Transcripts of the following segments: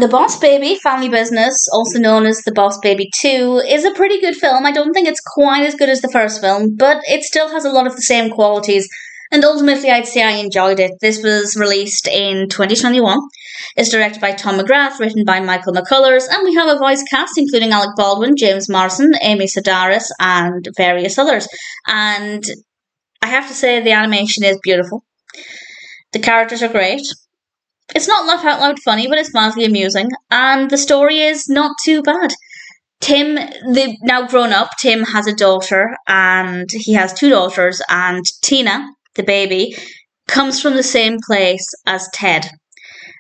The Boss Baby Family Business, also known as The Boss Baby 2, is a pretty good film. I don't think it's quite as good as the first film, but it still has a lot of the same qualities. And ultimately, I'd say I enjoyed it. This was released in 2021. It's directed by Tom McGrath, written by McCullers, and we have a voice cast including Alec Baldwin, James Marsden, Amy Sedaris, and various others. And I have to say, the animation is beautiful. The characters are great. It's not laugh out loud funny, but it's mildly amusing, and the story is not too bad. Tim, the now grown up, Tim has a daughter, and he has two daughters, and Tina, the baby, comes from the same place as Ted.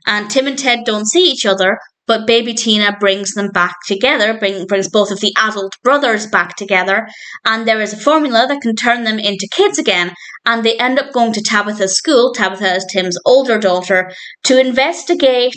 And Tim and Ted don't see each other, but baby Tina brings them back together, brings both of the adult brothers back together, and there is a formula that can turn them into kids again, and they end up going to Tabitha's school, Tabitha is Tim's older daughter, to investigate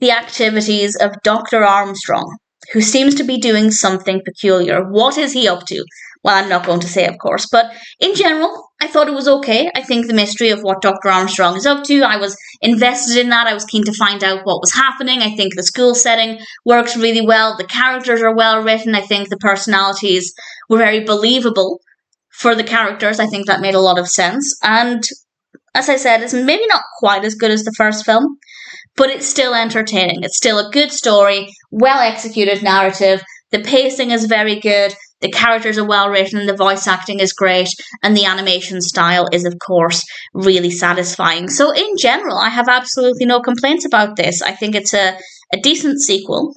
the activities of Dr. Armstrong, who seems to be doing something peculiar. What is he up to? Well, I'm not going to say, of course, but in general, I thought it was okay. I think the mystery of what Dr. Armstrong is up to, I was invested in that. I was keen to find out what was happening. I think the school setting works really well. The characters are well written. I think the personalities were very believable for the characters. I think that made a lot of sense. And as I said, it's maybe not quite as good as the first film, but it's still entertaining. It's still a good story, well executed narrative. The pacing is very good. The characters are well written, the voice acting is great, and the animation style is, of course, really satisfying. So in general, I have absolutely no complaints about this. I think it's a decent sequel.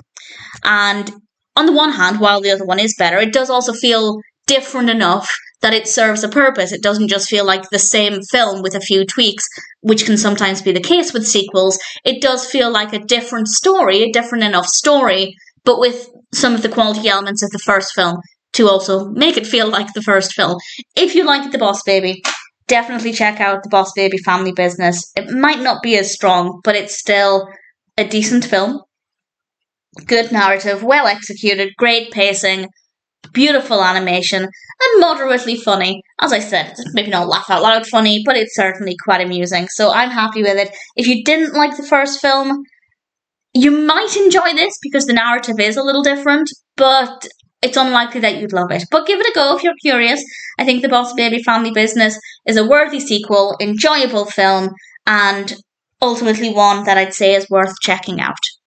And on the one hand, while the other one is better, it does also feel different enough that it serves a purpose. It doesn't just feel like the same film with a few tweaks, which can sometimes be the case with sequels. It does feel like a different story, a different enough story, but with some of the quality elements of the first film to also make it feel like the first film. If you like The Boss Baby, definitely check out The Boss Baby Family Business. It might not be as strong, but it's still a decent film. Good narrative, well executed, great pacing, beautiful animation, and moderately funny. As I said, it's maybe not laugh out loud funny, but it's certainly quite amusing. So I'm happy with it. If you didn't like the first film, you might enjoy this because the narrative is a little different, but it's unlikely that you'd love it. But give it a go if you're curious. I think The Boss Baby Family Business is a worthy sequel, enjoyable film, and ultimately one that I'd say is worth checking out.